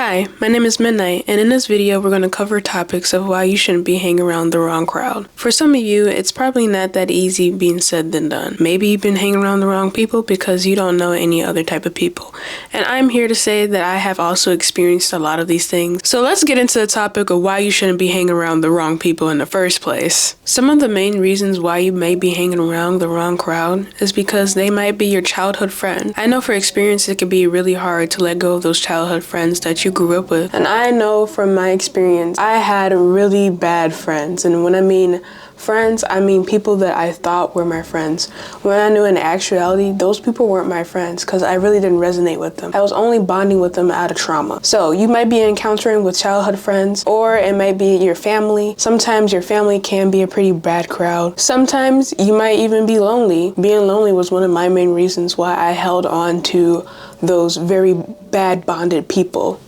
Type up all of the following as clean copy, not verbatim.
Hi, my name is Midnight, and in this video we're going to cover topics of why you shouldn't be hanging around the wrong crowd. For some of you, it's probably not that easy being said than done. Maybe you've been hanging around the wrong people because you don't know any other type of people. And I'm here to say that I have also experienced a lot of these things. So let's get into the topic of why you shouldn't be hanging around the wrong people in the first place. Some of the main reasons why you may be hanging around the wrong crowd is because they might be your childhood friend. I know for experience it can be really hard to let go of those childhood friends that you grew up with. And I know from my experience, I had really bad friends. And when I mean friends, I mean people that I thought were my friends. When I knew in actuality, those people weren't my friends because I really didn't resonate with them. I was only bonding with them out of trauma. So you might be encountering with childhood friends, or it might be your family. Sometimes your family can be a pretty bad crowd. Sometimes you might even be lonely. Being lonely was one of my main reasons why I held on to those very bad bonded people.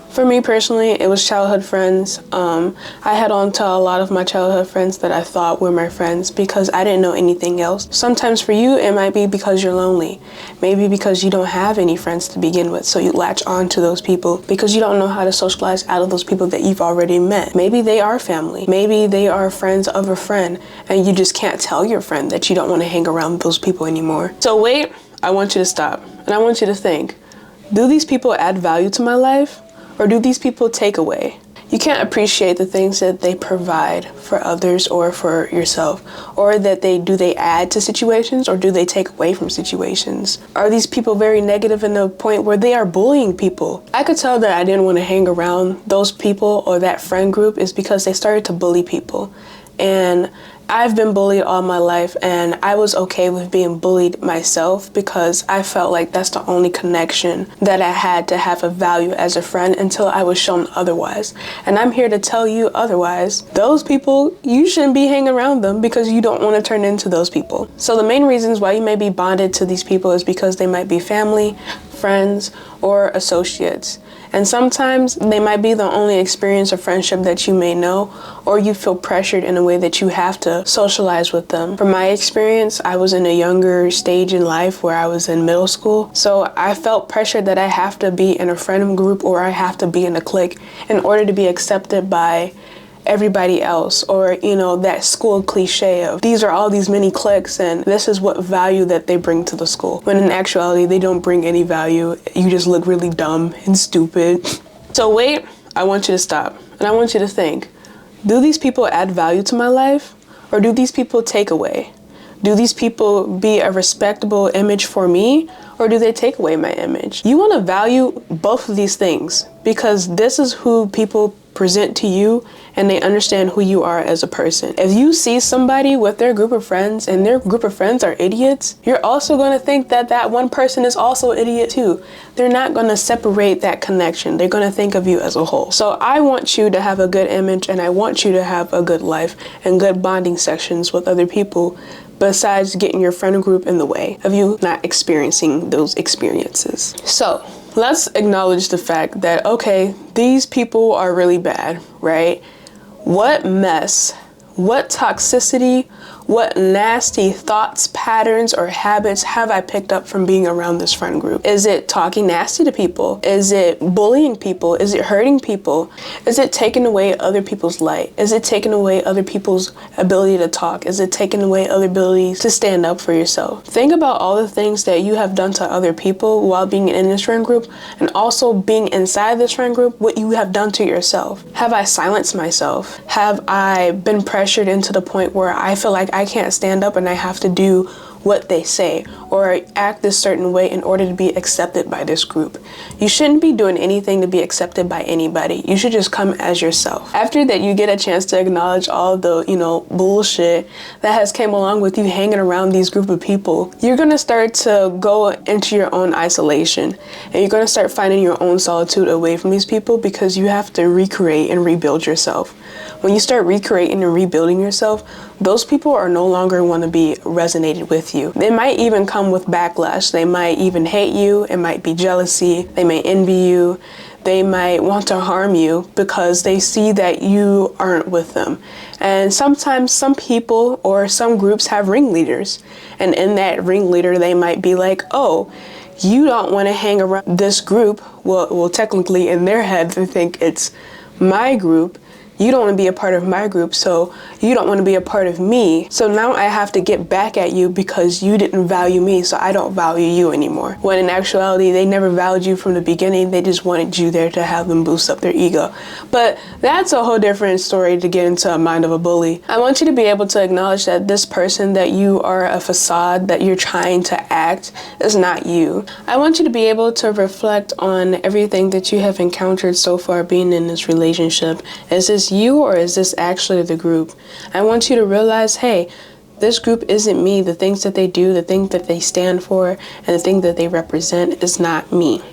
For me personally, it was childhood friends. I held on to a lot of my childhood friends that I thought were my friends because I didn't know anything else. Sometimes for you, it might be because you're lonely. Maybe because you don't have any friends to begin with, so you latch on to those people because you don't know how to socialize out of those people that you've already met. Maybe they are family. Maybe they are friends of a friend, and you just can't tell your friend that you don't want to hang around those people anymore. So wait, I want you to stop, and I want you to think, do these people add value to my life? Or do these people take away? You can't appreciate the things that they provide for others or for yourself, or that they add to situations, or do they take away from situations? Are these people very negative in the point where they are bullying people? I could tell that I didn't want to hang around those people or that friend group is because they started to bully people. And I've been bullied all my life, and I was okay with being bullied myself because I felt like that's the only connection that I had to have a value as a friend until I was shown otherwise. And I'm here to tell you otherwise. Those people, you shouldn't be hanging around them because you don't want to turn into those people. So the main reasons why you may be bonded to these people is because they might be family, friends, or associates. And sometimes they might be the only experience of friendship that you may know, or you feel pressured in a way that you have to socialize with them. From my experience, I was in a younger stage in life where I was in middle school. So I felt pressured that I have to be in a friend group or I have to be in a clique in order to be accepted by everybody else, or that school cliche of these are all these mini cliques and this is what value that they bring to the school, when in actuality they don't bring any value. You just look really dumb and stupid. So wait, I want you to stop, and I want you to think, do these people add value to my life, or do these people take away? Do these people be a respectable image for me, or do they take away my image? You want to value both of these things because this is who people present to you, and they understand who you are as a person. If you see somebody with their group of friends and their group of friends are idiots, you're also going to think that that one person is also an idiot too. They're not going to separate that connection. They're going to think of you as a whole. So I want you to have a good image, and I want you to have a good life and good bonding sessions with other people, besides getting your friend group in the way of you not experiencing those experiences. So let's acknowledge the fact that, okay, these people are really bad, right? What mess, what toxicity, what nasty thoughts, patterns, or habits have I picked up from being around this friend group? Is it talking nasty to people? Is it bullying people? Is it hurting people? Is it taking away other people's light? Is it taking away other people's ability to talk? Is it taking away other abilities to stand up for yourself? Think about all the things that you have done to other people while being in this friend group, and also being inside this friend group, what you have done to yourself. Have I silenced myself? Have I been pressured into the point where I feel like I can't stand up and I have to do what they say or act this certain way in order to be accepted by this group? You shouldn't be doing anything to be accepted by anybody. You should just come as yourself. After that, you get a chance to acknowledge all the, bullshit that has came along with you hanging around these group of people. You're going to start to go into your own isolation, and you're going to start finding your own solitude away from these people because you have to recreate and rebuild yourself. When you start recreating and rebuilding yourself, those people are no longer want to be resonated with you. They might even come with backlash. They might even hate you. It might be jealousy. They may envy you. They might want to harm you because they see that you aren't with them. And sometimes some people or some groups have ringleaders. And in that ringleader, they might be like, oh, you don't want to hang around this group. Well, technically in their head, they think it's my group. You don't want to be a part of my group, so you don't want to be a part of me. So now I have to get back at you because you didn't value me, so I don't value you anymore. When in actuality, they never valued you from the beginning. They just wanted you there to have them boost up their ego. But that's a whole different story to get into a mind of a bully. I want you to be able to acknowledge that this person that you are a facade, that you're trying to act, is not you. I want you to be able to reflect on everything that you have encountered so far being in this relationship. Is this you or is this actually the group? I want you to realize, hey, this group isn't me. The things that they do, the things that they stand for, and the thing that they represent is not me.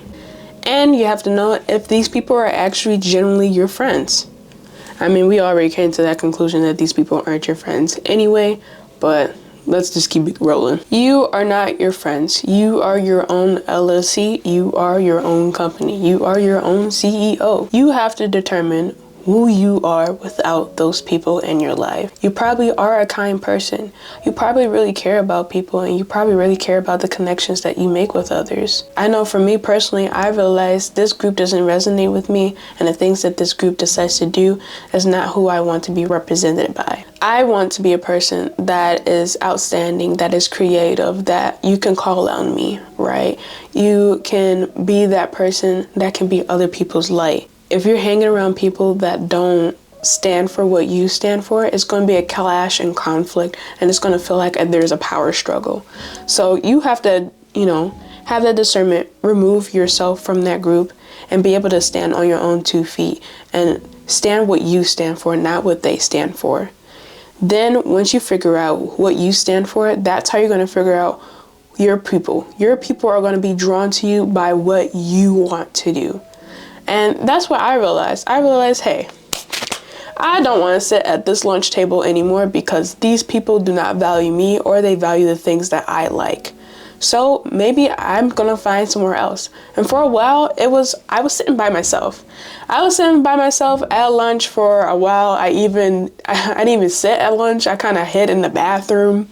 And you have to know if these people are actually genuinely your friends. I mean, we already came to that conclusion that these people aren't your friends anyway, but let's just keep it rolling. You are not your friends. You are your own LLC. You are your own company. You are your own CEO. You have to determine who you are without those people in your life. You probably are a kind person. You probably really care about people, and you probably really care about the connections that you make with others. I know for me personally, I realized this group doesn't resonate with me, and the things that this group decides to do is not who I want to be represented by. I want to be a person that is outstanding, that is creative, that you can call on me, right? You can be that person that can be other people's light. If you're hanging around people that don't stand for what you stand for, it's going to be a clash and conflict, and it's going to feel like there's a power struggle. So you have to, have that discernment, remove yourself from that group, and be able to stand on your own 2 feet and stand what you stand for, not what they stand for. Then once you figure out what you stand for, that's how you're going to figure out your people. Your people are going to be drawn to you by what you want to do. And that's what I realized. I realized, hey, I don't want to sit at this lunch table anymore because these people do not value me, or they value the things that I like. So maybe I'm going to find somewhere else. And for a while, I was sitting by myself. I was sitting by myself at lunch for a while. I didn't even sit at lunch. I kind of hid in the bathroom.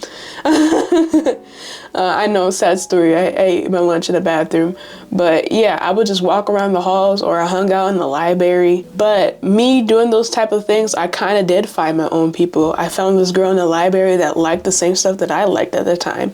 I know, sad story. I ate my lunch in the bathroom. But yeah, I would just walk around the halls, or I hung out in the library. But me doing those type of things, I kind of did find my own people. I found this girl in the library that liked the same stuff that I liked at the time.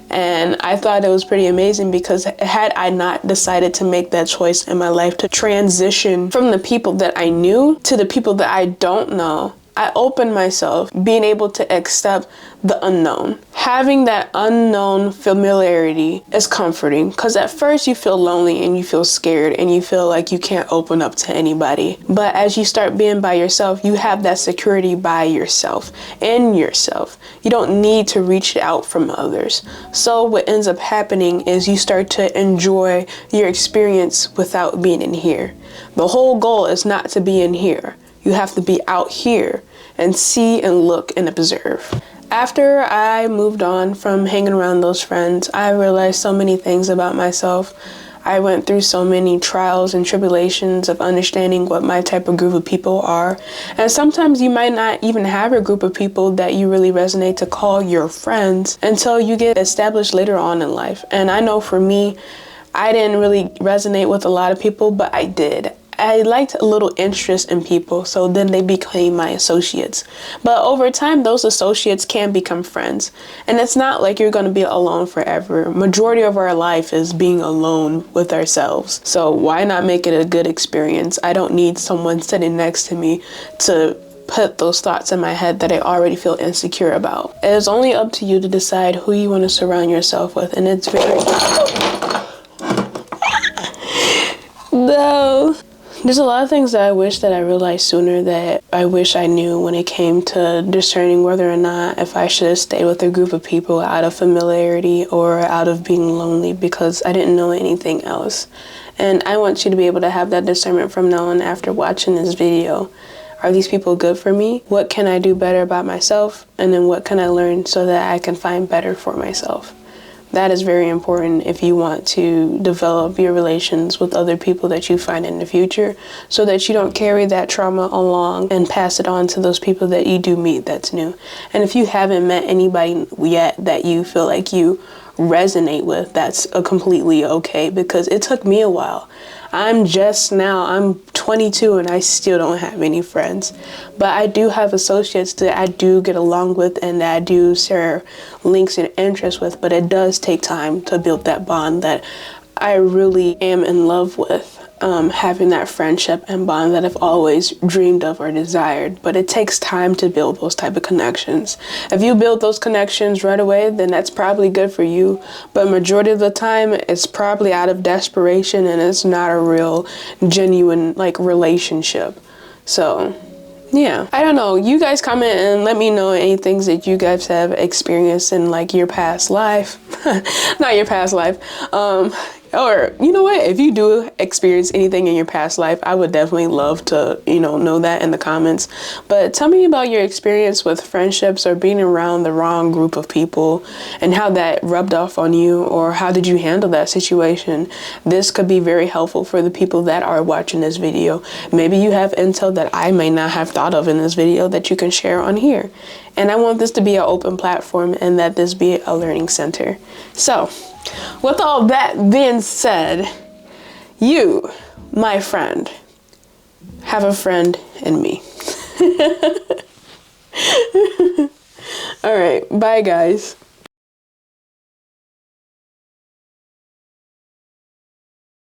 And I thought it was pretty amazing, because had I not decided to make that choice in my life to transition from the people that I knew to the people that I don't know, I opened myself, being able to accept the unknown. Having that unknown familiarity is comforting, because at first you feel lonely and you feel scared and you feel like you can't open up to anybody. But as you start being by yourself, you have that security by yourself, in yourself. You don't need to reach out from others. So what ends up happening is you start to enjoy your experience without being in here. The whole goal is not to be in here. You have to be out here and see and look and observe. After I moved on from hanging around those friends, I realized so many things about myself. I went through so many trials and tribulations of understanding what my type of group of people are. And sometimes you might not even have a group of people that you really resonate to call your friends until you get established later on in life. And I know for me, I didn't really resonate with a lot of people, but I did. I liked a little interest in people, so then they became my associates. But over time, those associates can become friends. And it's not like you're going to be alone forever. Majority of our life is being alone with ourselves. So why not make it a good experience? I don't need someone sitting next to me to put those thoughts in my head that I already feel insecure about. It is only up to you to decide who you want to surround yourself with, and it's very... No. There's a lot of things that I wish that I realized sooner, that I wish I knew when it came to discerning whether or not if I should have stayed with a group of people out of familiarity or out of being lonely, because I didn't know anything else. And I want you to be able to have that discernment from now on after watching this video. Are these people good for me? What can I do better about myself? And then what can I learn so that I can find better for myself? That is very important if you want to develop your relations with other people that you find in the future, so that you don't carry that trauma along and pass it on to those people that you do meet that's new. And if you haven't met anybody yet that you feel like you resonate with, that's a completely okay, because it took me a while. I'm 22 and I still don't have any friends, but I do have associates that I do get along with and that I do share links and interests with, but it does take time to build that bond that I really am in love with. Having that friendship and bond that I've always dreamed of or desired, but it takes time to build those type of connections. If you build those connections right away, then that's probably good for you, but majority of the time it's probably out of desperation and it's not a real genuine like relationship. So yeah, I don't know. You guys comment and let me know any things that you guys have experienced in like your past life. Not your past life. Or you know what, if you do experience anything in your past life, I would definitely love to, know that in the comments. But tell me about your experience with friendships or being around the wrong group of people and how that rubbed off on you, or how did you handle that situation? This could be very helpful for the people that are watching this video. Maybe you have intel that I may not have thought of in this video that you can share on here. And I want this to be an open platform and that this be a learning center. So, with all that being said, you, my friend, have a friend in me. All right, bye guys.